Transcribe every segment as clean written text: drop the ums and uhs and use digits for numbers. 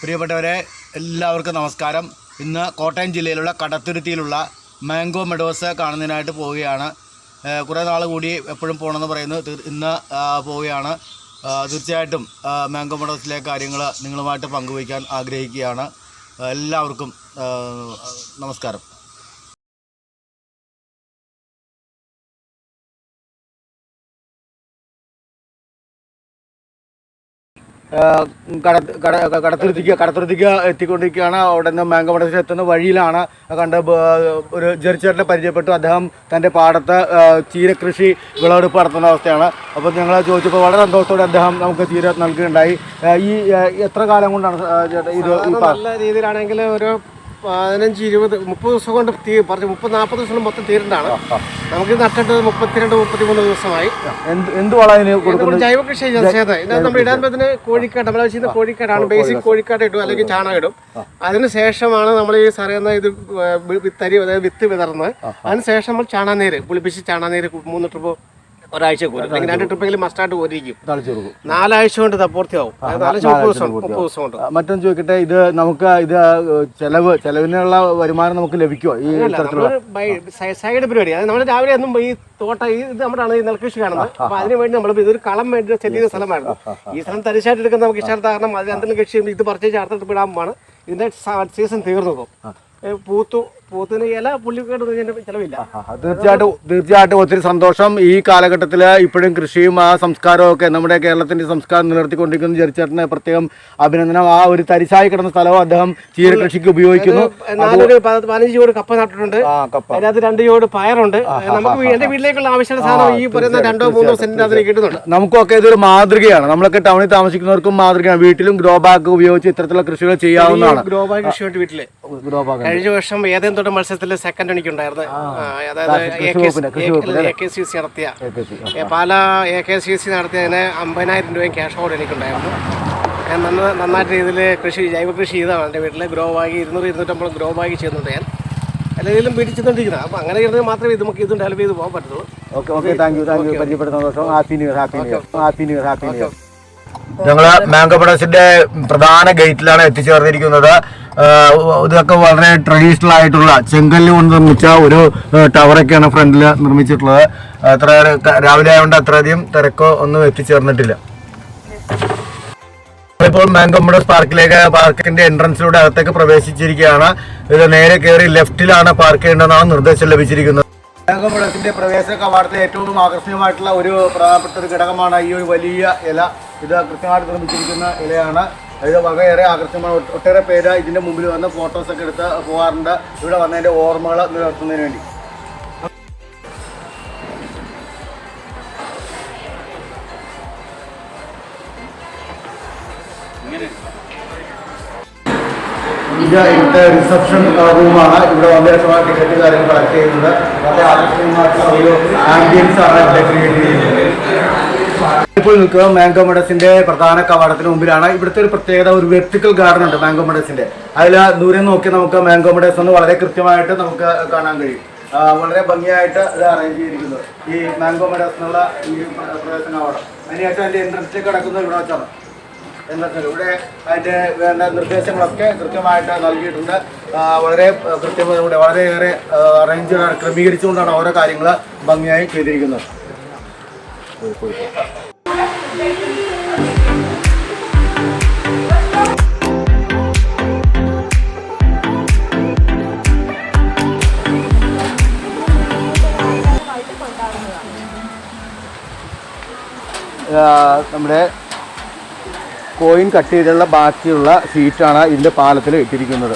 പ്രിയപ്പെട്ടവരെ, എല്ലാവർക്കും നമസ്കാരം. ഇന്ന് കോട്ടയം ജില്ലയിലുള്ള കടത്തുരുത്തിയിലുള്ള മാംഗോ മെഡോസ് കാണുന്നതിനായിട്ട് പോവുകയാണ്. കുറേ നാൾ കൂടി എപ്പോഴും പോകണമെന്ന് പറയുന്നു. ഇന്ന് പോവുകയാണ്. തീർച്ചയായിട്ടും മാംഗോ മെഡോസിലെ കാര്യങ്ങൾ നിങ്ങളുമായിട്ട് പങ്കുവയ്ക്കാൻ ആഗ്രഹിക്കുകയാണ്. എല്ലാവർക്കും നമസ്കാരം. കടത്തുരുത്തിക്ക് എത്തിക്കൊണ്ടിരിക്കുകയാണ്. അവിടെ നിന്ന് മാംഗോ മെഡോസിൽ എത്തുന്ന വഴിയിലാണ് കണ്ട് ഒരു ജെറിച്ചേട്ടനെ പരിചയപ്പെട്ടു. അദ്ദേഹം തൻ്റെ പാടത്ത് ചീരകൃഷി വിളവെടുപ്പ് നടത്തുന്ന അവസ്ഥയാണ്. അപ്പോൾ ഞങ്ങൾ ചോദിച്ചപ്പോൾ വളരെ സന്തോഷത്തോടെ അദ്ദേഹം നമുക്ക് ചീര നൽകുകയുണ്ടായി. ഈ എത്ര കാലം കൊണ്ടാണ് ഇത് നല്ല രീതിയിലാണെങ്കിൽ ഒരു 15, 20, 30 ദിവസം കൊണ്ട് പറഞ്ഞു 30-40 ദിവസം മൊത്തം തീരണ്ടാണ്. നമുക്ക് നട്ടിട്ട് 32-33 ദിവസമായി. എന്ത് വളം കൊടുക്കുന്നത്? ജൈവ കൃഷി ചെയ്തത്. നമ്മൾ ഇടാൻ പറ്റുന്ന കോഴിക്കാട്, നമ്മൾ ചെയ്യുന്ന കോഴിക്കാടാണ്. ബേസിക് കോഴിക്കാട് ഇടും, അല്ലെങ്കിൽ ചാണകം ഇടും. അതിനുശേഷമാണ് നമ്മൾ ഈ സാറിയുന്ന ഇത് വിത്ത് വിതർന്ന് അതിനുശേഷം നമ്മൾ ചാണാനീര് പുളിപ്പിച്ച് ചാണാനീര് 3 ട്രിപ്പ് ഒരാഴ്ച കോരും, അല്ലെങ്കിൽ 2 ട്രിപ്പെങ്കിലും മസ്റ്റായിട്ട് കോരിക്കും. 4 ആഴ്ച കൊണ്ട് പൂർത്തിയാവും. 30 ദിവസം കൊണ്ട്. മറ്റൊന്ന് ചോദിക്കട്ടെ, ഇത് നമുക്ക് ഇത് ചെലവിനുള്ള വരുമാനം നമുക്ക് ലഭിക്കുമോ? ഈ സൈഡ് പരിപാടി അത് നമ്മൾ രാവിലെ ഒന്നും ഈ തോട്ടം ഇത് നമ്മുടെ ഈ നെൽകൃഷി കാണുന്നത്. അപ്പൊ അതിന് വേണ്ടി നമ്മൾ ഇതൊരു കളം വേണ്ടി സെറ്റ് ചെയ്ത സ്ഥലമായിരുന്നു. ഈ സ്ഥലം തരിശായിട്ട് എടുക്കുന്ന നമുക്ക് ഇഷ്ടം. കാരണം അത് എന്തെങ്കിലും കൃഷി ഇത് പറിച്ച് അടുത്ത ട്രിപ്പ് ഇടാൻ പോവാണ്. ഇതിന്റെ സീസൺ തീർന്നു പോകും. പൂത്തിന് ഇല പുള്ളിക്കേട് ചെലവില്ല. തീർച്ചയായിട്ടും ഒത്തിരി സന്തോഷം. ഈ കാലഘട്ടത്തിൽ ഇപ്പോഴും കൃഷിയും ആ സംസ്കാരവും ഒക്കെ നമ്മുടെ കേരളത്തിന്റെ സംസ്കാരം നിലനിർത്തിക്കൊണ്ടിരിക്കുന്ന ജെറിച്ചേട്ടന് പ്രത്യേകം അഭിനന്ദനം. ആ ഒരു തരിശായി കിടന്ന സ്ഥലവും അദ്ദേഹം ചീര കൃഷിക്ക് ഉപയോഗിക്കുന്നു. 15 ജോഡ് കപ്പ നട്ടിട്ടുണ്ട്. അതിനകത്ത് 2 ജോഡ് പയറുണ്ട്. നമുക്ക് എന്റെ വീട്ടിലേക്കുള്ള ആവശ്യമുള്ള സാധനം ഈ പറയുന്ന 2-3 സെന്റിന് അതിന് കിട്ടുന്നുണ്ട്. നമുക്കൊക്കെ ഇതൊരു മാതൃകയാണ്. നമ്മളൊക്കെ ടൗണിൽ താമസിക്കുന്നവർക്കും മാതൃകയാണ്. വീട്ടിലും ഗ്രോ ബാഗ് ഉപയോഗിച്ച് ഇത്തരത്തിലുള്ള കൃഷികൾ ചെയ്യാവുന്നതാണ്. ഗ്രോ ബാഗ് കൃഷിയുണ്ട് വീട്ടില്. കഴിഞ്ഞ വർഷം ഏതെങ്കിലും തൊട്ട് മത്സരത്തിൽ സെക്കൻഡ് എനിക്കുണ്ടായിരുന്നു. അതായത് AKCC നടത്തിയ പാലാ AKCC നടത്തിയതിന് 50,000 രൂപയും ക്യാഷ് അവാർഡ് എനിക്കുണ്ടായിരുന്നു. ഞാൻ നന്നായിട്ട് രീതിയിൽ ജൈവ കൃഷി ചെയ്താണ്. എൻ്റെ വീട്ടിൽ ഗ്രോ ബാഗ് 200-250 ഗ്രോ ബാഗ് ചെയ്യുന്നുണ്ട്. ഞാൻ എല്ലാവരും പിടിച്ചെന്നുകൊണ്ടിരിക്കുന്നത്. അപ്പം അങ്ങനെ ഇരുന്നത് മാത്രമേ നമുക്ക് ഇത് ഡെവലപ്പ് ചെയ്ത് പോകാൻ പറ്റുള്ളൂ. ഞങ്ങൾ മാംഗോ മെഡോസിന്റെ പ്രധാന ഗേറ്റിലാണ് എത്തിച്ചേർന്നിരിക്കുന്നത്. ഇതൊക്കെ വളരെ ട്രഡീഷണൽ ആയിട്ടുള്ള ചെങ്കല്ല് കൊണ്ട് നിർമ്മിച്ച ഒരു ടവറൊക്കെയാണ് ഫ്രണ്ടിൽ നിർമ്മിച്ചിട്ടുള്ളത്. അത്ര രാവിലെ ആയതുകൊണ്ട് അത്രയധികം തിരക്കോ ഒന്നും എത്തിച്ചേർന്നിട്ടില്ല. ഇപ്പോൾ മാംഗോ മെഡോസ് പാർക്കിന്റെ എൻട്രൻസിലൂടെ അകത്തേക്ക് പ്രവേശിച്ചിരിക്കുകയാണ്. ഇത് നേരെ കയറി ലെഫ്റ്റിലാണ് പാർക്ക് ചെയ്യേണ്ടതെന്നാണ് നിർദ്ദേശം ലഭിച്ചിരിക്കുന്നത്. മാംഗോ മെഡോസിന്റെ പ്രവേശന കവാടത്തിലെ ഏറ്റവും ആകർഷണീയമായിട്ടുള്ള ഒരു പ്രധാനപ്പെട്ട ഒരു ഘടകമാണ് ഈ ഒരു വലിയ ഇല. ഇത് കൃത്യമായിട്ട് നിർമ്മിച്ചിരിക്കുന്ന ഇലയാണ്. ഇത് വളരെയേറെ ആകർഷകമാണ്. ഒട്ടേറെ പേര് ഇതിന്റെ മുമ്പിൽ വന്ന് ഫോട്ടോസൊക്കെ എടുത്ത് പോകാറുണ്ട്, ഇവിടെ വന്നതിന്റെ ഓർമ്മകൾ നിലനിർത്തുന്നതിന് വേണ്ടി. ഇത് ഇവിടുത്തെ റിസപ്ഷൻ റൂമാണ്. ഇവിടെ വന്നേരമായ ടിക്കറ്റ് കാര്യങ്ങൾ കളക്ട് ചെയ്യുന്നത്. വളരെ ആകർഷണീയമായിട്ടുള്ള ഒരു ആംബിയൻസ് ആണ് ഇവിടെ ക്രിയേറ്റ് ചെയ്യുന്നത്. ഇപ്പോൾ നിൽക്കുക മാംഗോ മെഡോസിന്റെ പ്രധാന കവാടത്തിന് മുമ്പിലാണ്. ഇവിടുത്തെ ഒരു പ്രത്യേകത, ഒരു വെർട്ടിക്കൽ ഗാർഡൻ ഉണ്ട് മാംഗോ മെഡോസിന്റെ. അതിൽ ദൂരെ നോക്കി നമുക്ക് മാംഗോ മെഡോസ് എന്ന് വളരെ കൃത്യമായിട്ട് നമുക്ക് കാണാൻ കഴിയും. വളരെ ഭംഗിയായിട്ട് ഇത് അറേഞ്ച് ചെയ്തിരിക്കുന്നത് ഈ മാംഗോ മെഡോസ് എന്നുള്ള ഈ പ്രവേശന കവാടം. അതിനായിട്ട് അതിന്റെ എൻട്രൻസിലേക്ക് കിടക്കുന്നത് ഇവിടെ വെച്ചാണ്. ഇവിടെ അതിൻ്റെ വേണ്ട നിർദ്ദേശങ്ങളൊക്കെ കൃത്യമായിട്ട് നൽകിയിട്ടുണ്ട്. വളരെ കൃത്യമായി വളരെയേറെ അറേഞ്ച് ക്രമീകരിച്ചുകൊണ്ടാണ് ഓരോ കാര്യങ്ങൾ ഭംഗിയായി ചെയ്തിരിക്കുന്നത്. നമ്മുടെ കോയിൻ കട്ട് ചെയ്തുള്ള ബാക്കിയുള്ള ഷീറ്റാണ് ഇതിൻ്റെ പാലത്തിൽ ഇട്ടിരിക്കുന്നത്.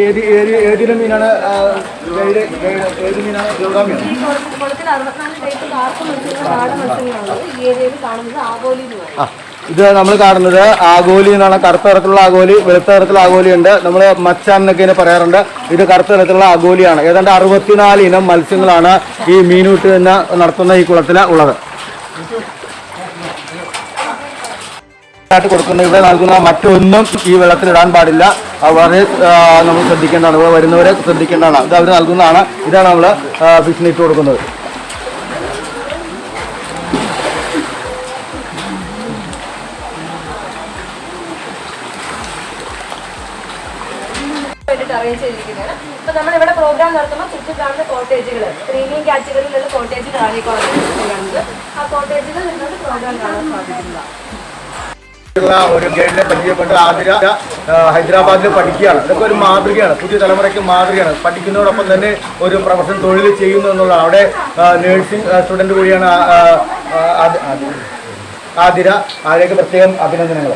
ഏതിലും മീനാണ്? ഏത് മീനാണ്? ഇത് നമ്മൾ കാണുന്നത് ആഗോലി എന്നാണ്. കറുത്ത നിറത്തിലുള്ള ആഗോലി, വെളുത്ത നിറത്തിലുള്ള ആഗോലി ഉണ്ട്. നമ്മൾ മച്ചാൻ എന്നൊക്കെ ഇതിനെ പറയാറുണ്ട്. ഇത് കറുത്ത നിറത്തിലുള്ള ആഗോലിയാണ്. ഏതാണ്ട് 64 ഇനം മത്സ്യങ്ങളാണ് ഈ മീനൂട്ട് എന്ന് നടത്തുന്ന ഈ കുളത്തിൽ ഉള്ളത്. കൊടുക്കുന്ന ഇവിടെ നൽകുന്ന മറ്റൊന്നും ഈ വെള്ളത്തിലിടാൻ പാടില്ല. വളരെ നമ്മൾ ശ്രദ്ധിക്കേണ്ടതാണ്. ഇവിടെ വരുന്നവരെ ശ്രദ്ധിക്കേണ്ടതാണ്. ഇത് അവർ നൽകുന്നതാണ്. ഇതാണ് നമ്മൾ ഫിഷിന് ഇട്ട് കൊടുക്കുന്നത്. അറേഞ്ച് ചെയ്തിരിക്കുന്നത്. അപ്പോൾ നമ്മളിവിടെ പ്രോഗ്രാം നടത്തുമ്പോൾ ചുറ്റും കാണുന്ന കോട്ടേജുകൾ, പ്രീമിയം കാറ്റഗറിയിലുള്ള കോട്ടേജുകളാണ് ഈ കോട്ടേജ് കാണുന്നത്. ആ കോട്ടേജുകളിൽ നിന്നുകൊണ്ട് പ്രോഗ്രാം കാണാൻ സാധിക്കുന്നതാണ്. ഒരു ഗൈഡിനെ പരിചയപ്പെട്ട ആതിര ഹൈദരാബാദിൽ പഠിക്കുകയാണ്. ഇതൊക്കെ ഒരു മാതൃകയാണ്, പുതിയ തലമുറയ്ക്ക് മാതൃകയാണ്. പഠിക്കുന്നതോടൊപ്പം തന്നെ ഒരു പ്രൊഫഷൻ തൊഴിൽ ചെയ്യുന്നു എന്നുള്ളതാണ്. അവിടെ നേഴ്സിംഗ് സ്റ്റുഡൻറ് കൂടിയാണ് ആതിര. ആതിരയ്ക്ക് പ്രത്യേകം അഭിനന്ദനങ്ങൾ.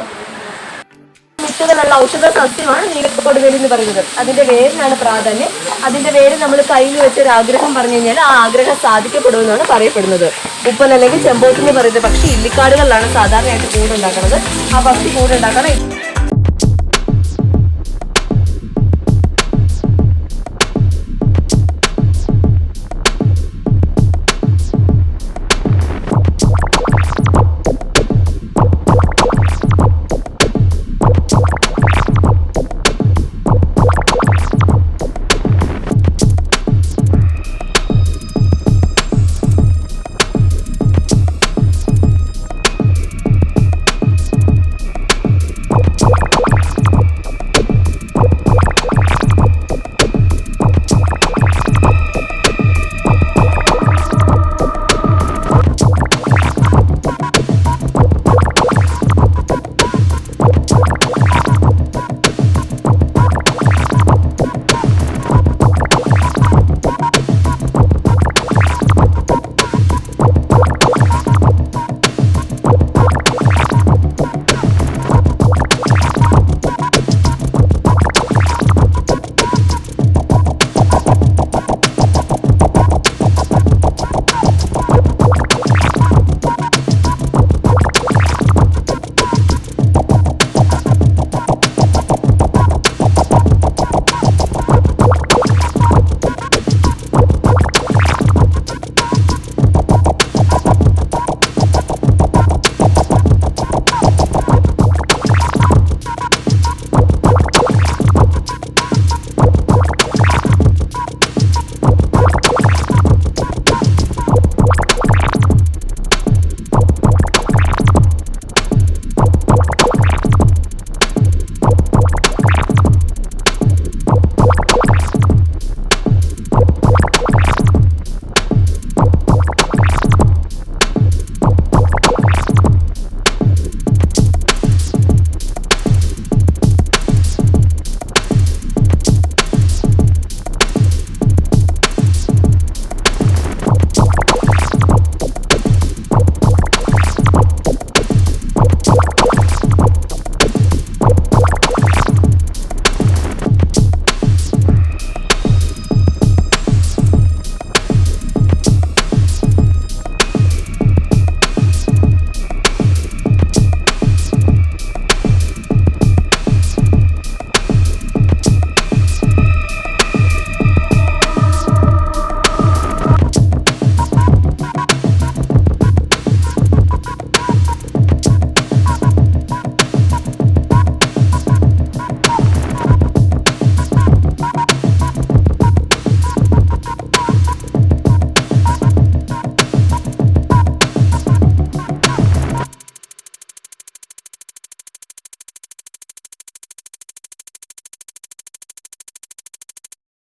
മുട്ടുകളുള്ള ഔഷധ സസ്യമാണ് നീലക്കൊടുവേലി എന്ന് പറയുന്നത്. അതിന്റെ വേരിനാണ് പ്രാധാന്യം. അതിന്റെ വേര് നമ്മൾ കയ്യിൽ വെച്ചൊരു ആഗ്രഹം പറഞ്ഞു കഴിഞ്ഞാൽ ആ ആഗ്രഹം സാധിക്കപ്പെടുമെന്നാണ് പറയപ്പെടുന്നത്. ഉപ്പൻ അല്ലെങ്കിൽ ചെമ്പോത്ത് എന്ന് പറയുന്നത് പക്ഷി ഇല്ലിക്കാടുകളിലാണ് സാധാരണയായിട്ട് കൂടുണ്ടാക്കുന്നത്. ആ പക്ഷി കൂടുണ്ടാക്കാൻ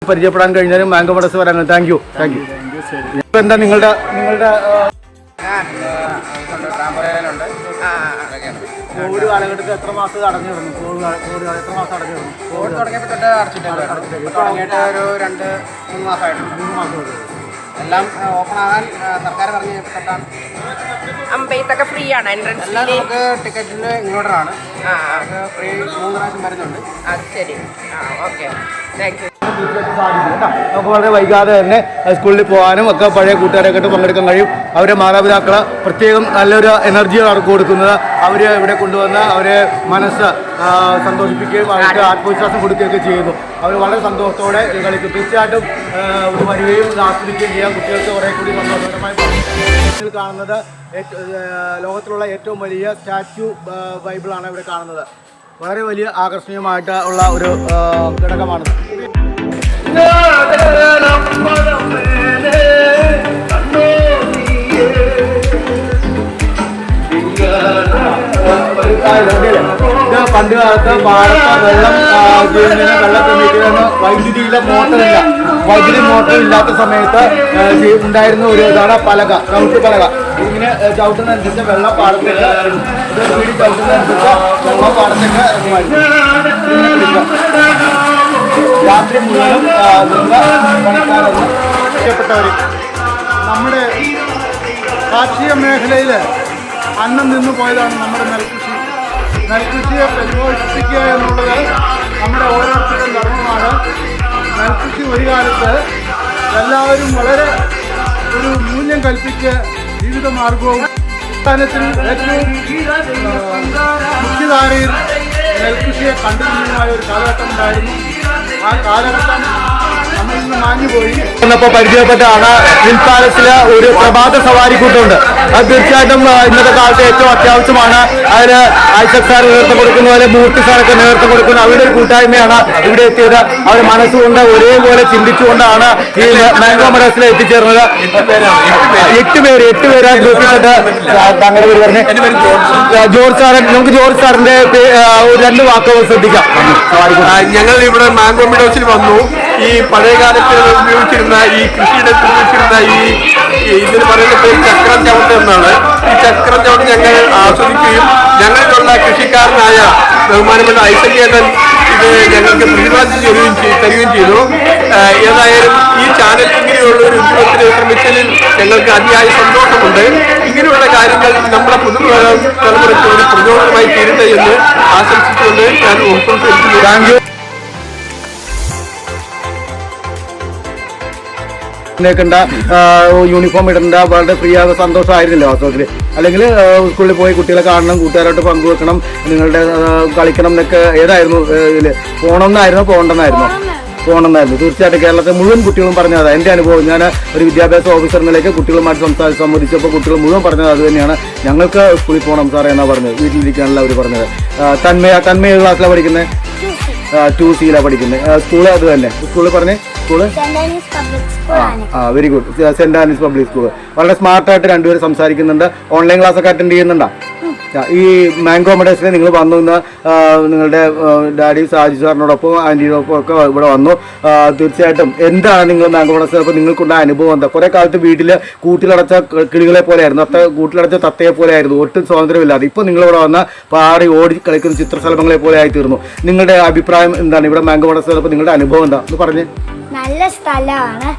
പരിചയപ്പെടാൻ കഴിഞ്ഞാലും മാംഗോ മടസ് വരാൻ താങ്ക് യു. എന്താ നിങ്ങളുടെ കോവിഡ് കാലഘട്ടത്തിൽ എത്ര മാസം അടഞ്ഞിരുന്നു? എത്ര മാസം അടഞ്ഞിരുന്നു? കോവിഡ് തുടങ്ങിയപ്പോൾ തൊട്ട് അടച്ചിട്ടുണ്ട്. തുടങ്ങിയിട്ട് ഒരു 2-3 മാസമായിട്ടുണ്ട്. 3 മാസം എല്ലാം ഓപ്പൺ ആകാൻ സർക്കാർ പറഞ്ഞു തൊട്ടാണ്. അമ്പെയ്ത്തൊക്കെ ഫ്രീ ആണ് എൻട്രൻസ്. എല്ലാം നമുക്ക് ടിക്കറ്റിന് ഇൻക്ലൂഡറാണ്. ഫ്രീ 3 പ്രാവശ്യം വരുന്നുണ്ട്. അത് ശരി. Okay, thank you. നമുക്ക് വളരെ വൈകാതെ തന്നെ സ്കൂളിൽ പോകാനും ഒക്കെ പഴയ കൂട്ടുകാരൊക്കെ ആയിട്ട് പങ്കെടുക്കാൻ കഴിയും. അവരെ മാതാപിതാക്കൾ പ്രത്യേകം നല്ലൊരു എനർജിയാണ് അവർക്ക് കൊടുക്കുന്നത്. അവർ ഇവിടെ കൊണ്ടുവന്ന് അവരെ മനസ്സ് സന്തോഷിപ്പിക്കുകയും അവർക്ക് ആത്മവിശ്വാസം കൊടുക്കുകയൊക്കെ ചെയ്യുന്നു. അവർ വളരെ സന്തോഷത്തോടെ കളിക്കും. തീർച്ചയായിട്ടും ഒരു വരികയും ആസ്വദിക്കുകയും ചെയ്യാൻ കുട്ടികൾക്ക് കുറേ കൂടി സന്തോഷകരമായി കാണുന്നത് ലോകത്തിലുള്ള ഏറ്റവും വലിയ സ്റ്റാച്യു ബൈബിളാണ് ഇവിടെ കാണുന്നത്. വളരെ വലിയ ആകർഷണീയമായിട്ട് ഉള്ള ഒരു ഘടകമാണ്. പണ്ട് കാലത്ത് പാടത്ത് വെള്ളം വെള്ളം ക്രമീകരിക്കുന്ന വൈദ്യുതി മോട്ടർ ഇല്ലാത്ത സമയത്ത് ഉണ്ടായിരുന്ന ഒരു ഇതാണ് പലക, ചവിട്ട് പലക. ഇങ്ങനെ ചവിട്ടുന്നതനുസരിച്ച് വെള്ളം പാടത്തേക്ക് ചവിട്ടുന്നതനുസരിച്ച് വെള്ളം പാടത്തേക്ക് രാത്രി മുഴുവനും പണിക്കാരൊന്നും ഇഷ്ടപ്പെട്ടവർ. നമ്മുടെ കാർഷിക മേഖലയിൽ അന്നം നിന്നു പോയതാണ് നമ്മുടെ നെൽകൃഷി. നെൽകൃഷിയെ പരിപോഷിപ്പിക്കുക എന്നുള്ളത് നമ്മുടെ ഓരോരുത്തരുടെയും ധർമ്മമാണ്. നെൽകൃഷി ഒരു കാലത്ത് എല്ലാവരും വളരെ ഒരു മൂല്യം കൽപ്പിച്ച് ജീവിത മാർഗവും സംസ്ഥാനത്തിൽ ഏറ്റവും മുഖ്യധാരയിൽ നെൽകൃഷിയെ കണ്ടുപിടിക്കുന്നതായ ഒരു കാലഘട്ടം ഉണ്ടായിരുന്നു. ആ കാലഘട്ടം നമ്മളിൽ നിന്ന് മാഞ്ഞുപോയി. ഇന്നിപ്പോൾ പരിചയപ്പെട്ടാണ് ഹിൽ പാലസിലെ ഒരു പ്രഭാത സവാരി കൂട്ടുണ്ട്. അത് തീർച്ചയായിട്ടും ഇന്നത്തെ കാലത്ത് ഏറ്റവും അത്യാവശ്യമാണ്. അതിന് ഐസക് സാർ നേതൃത്വം കൊടുക്കുന്ന പോലെ മൂർത്തി സാറൊക്കെ നേതൃത്വം കൊടുക്കുന്ന അവരുടെ ഒരു കൂട്ടായ്മയാണ് ഇവിടെ എത്തിയത്. അവർ മനസ്സുകൊണ്ട് ഒരേപോലെ ചിന്തിച്ചുകൊണ്ടാണ് ഈ മാംഗോ മെഡോസിൽ എത്തിച്ചേർന്നത്. 8 പേര് ഗ്രൂപ്പിൽപ്പെട്ട് താങ്കളുടെ പേര് പറഞ്ഞ് ജോർജ് സാറൻ. നമുക്ക് ജോർജ് സാറിന്റെ 2 വാക്കുകൾ ശ്രദ്ധിക്കാം. ഞങ്ങൾ ഇവിടെ മാംഗോ മെഡോസിൽ വന്നു. ഈ പഴയ കാലത്ത് ഉപയോഗിച്ചിരുന്ന ഈ കൃഷിയിടത്തിൽ ഉപയോഗിച്ചിരുന്ന ഇതിന് പറയുന്ന പേര് ചക്രം ചവിട്ട് എന്നാണ്. ഈ ചക്രം ചവിട്ട് ഞങ്ങൾ ആസ്വദിക്കുകയും ഞങ്ങളിലുള്ള കൃഷിക്കാരനായ ബഹുമാനപ്പെട്ട ഐസക് ചേട്ടൻ ഇത് ഞങ്ങൾക്ക് പ്രതിപാദിച്ച് തരികയും ചെയ്തു. ഏതായാലും ഈ ചാനൽ ഇങ്ങനെയുള്ള ഒരു ഉദ്യോഗത്തിന് ശ്രമിച്ചതിൽ ഞങ്ങൾക്ക് അതിയായ സന്തോഷമുണ്ട്. ഇങ്ങനെയുള്ള കാര്യങ്ങൾ നമ്മുടെ പുതുതലമുറയ്ക്ക് ഒരു പ്രചോദനമായി തീരട്ടെ എന്ന് ആശംസിച്ചുകൊണ്ട് ഞാൻ ഉൾപ്പെടുത്തിയിരിക്കുന്നു. ണ്ട യൂണിഫോം ഇടേണ്ട വളരെ ഫ്രീ ആകുന്ന സന്തോഷമായിരുന്നില്ല വാസ്തവത്തിൽ. അല്ലെങ്കിൽ സ്കൂളിൽ പോയി കുട്ടികളെ കാണണം, കൂട്ടുകാരോട്ട് പങ്കുവെക്കണം, നിങ്ങളുടെ കളിക്കണം എന്നൊക്കെ ഏതായിരുന്നു ഇതിൽ പോകണമെന്നായിരുന്നു. തീർച്ചയായിട്ടും കേരളത്തിലെ മുഴുവൻ കുട്ടികളും പറഞ്ഞത് എൻ്റെ അനുഭവം. ഞാൻ ഒരു വിദ്യാഭ്യാസ ഓഫീസർ നിലയ്ക്ക് കുട്ടികളുമായിട്ട് സംവദിച്ചപ്പോൾ കുട്ടികൾ മുഴുവൻ പറഞ്ഞത് അത് തന്നെയാണ്. ഞങ്ങൾക്ക് സ്കൂളിൽ പോകണം സാറേ എന്നാണ് പറഞ്ഞത്. വീട്ടിലിരിക്കാനല്ല അവർ പറഞ്ഞത്. തന്മയ ക്ലാസ്സിലാണ് പഠിക്കുന്നത്, 2C പഠിക്കുന്നത്. സ്കൂള് അത് തന്നെ. സ്കൂളിൽ പറഞ്ഞേ school very good. Saint Annie's public school. വളരെ സ്മാർട്ടായിട്ട് രണ്ടുപേരും സംസാരിക്കുന്നുണ്ട്. ഓൺലൈൻ ക്ലാസ് ഒക്കെ അറ്റൻഡ് ചെയ്യുന്നുണ്ടോ? ഈ മാംഗോ മെഡോസിൽ നിങ്ങൾ വന്നു എന്ന് നിങ്ങളുടെ ഡാഡി സാജി സാറിനോടൊപ്പം ആൻറ്റിയോടൊപ്പം ഒക്കെ ഇവിടെ വന്നു. തീർച്ചയായിട്ടും എന്താണ് നിങ്ങൾ മാംഗോ മെഡോസിൽ അപ്പോൾ നിങ്ങൾക്കുണ്ടായ അനുഭവം എന്താ? കുറേ കാലത്ത് വീട്ടിൽ കൂട്ടിലടച്ച കിളികളെ പോലെയായിരുന്നു, കൂട്ടിലടച്ച തത്തയെ പോലെ ആയിരുന്നു, ഒട്ടും സ്വാതന്ത്ര്യമില്ലാതെ. ഇപ്പോൾ നിങ്ങളിവിടെ വന്ന് പാടി ഓടി കളിക്കുന്ന ചിത്രശലഭങ്ങളെ പോലെ ആയിത്തീർന്നു. നിങ്ങളുടെ അഭിപ്രായം എന്താണ്? ഇവിടെ മാംഗോ മെഡോസിൽ അപ്പോൾ നിങ്ങളുടെ അനുഭവം എന്താ എന്ന് പറഞ്ഞ്. നല്ല സ്ഥലമാണ്,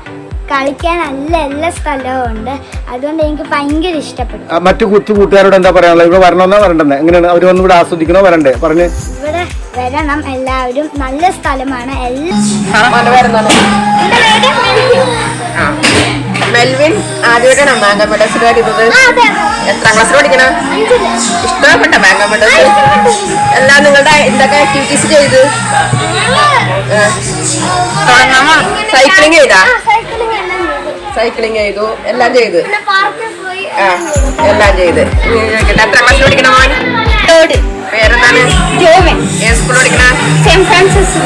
കളിക്കാൻ എല്ലാ സ്ഥലവും ഉണ്ട്. അതുകൊണ്ട് എനിക്ക് ഭയങ്കര ഇഷ്ടപ്പെട്ടു. മറ്റു കൂട്ടുകാരോട് എന്താ പറയാനുള്ളത്? ഇവിടെ വരണമെന്നോ വരണ്ടെന്നോ എങ്ങനെയാണ്? അവർ വന്ന് ഇവിടെ ആസ്വദിക്കണോ വരണ്ടേ? പറഞ്ഞ് ഇവിടെ വരണം എല്ലാവരും. നല്ല സ്ഥലമാണ്. മെൽവിൻ ആദ്യമായിട്ടാണ് മാംഗോ മെഡോസിൽ വരുന്നത്. എത്രാം ക്ലാസ്സിൽ പഠിക്കണം? ഇഷ്ടപ്പെട്ട മാംഗോ മെഡോസ് എല്ലാം നിങ്ങളുടെ എന്തൊക്കെ ആക്ടിവിറ്റീസ് ചെയ്ത്? സൈക്ലിംഗ് ചെയ്തു, എല്ലാം ചെയ്ത്. എല്ലാം ചെയ്ത്. എത്രാം ക്ലാസ്സിൽ പഠിക്കണം? പേരെന്താണ്? ഏത് സ്കൂളിൽ പഠിക്കണം? Saint Francis.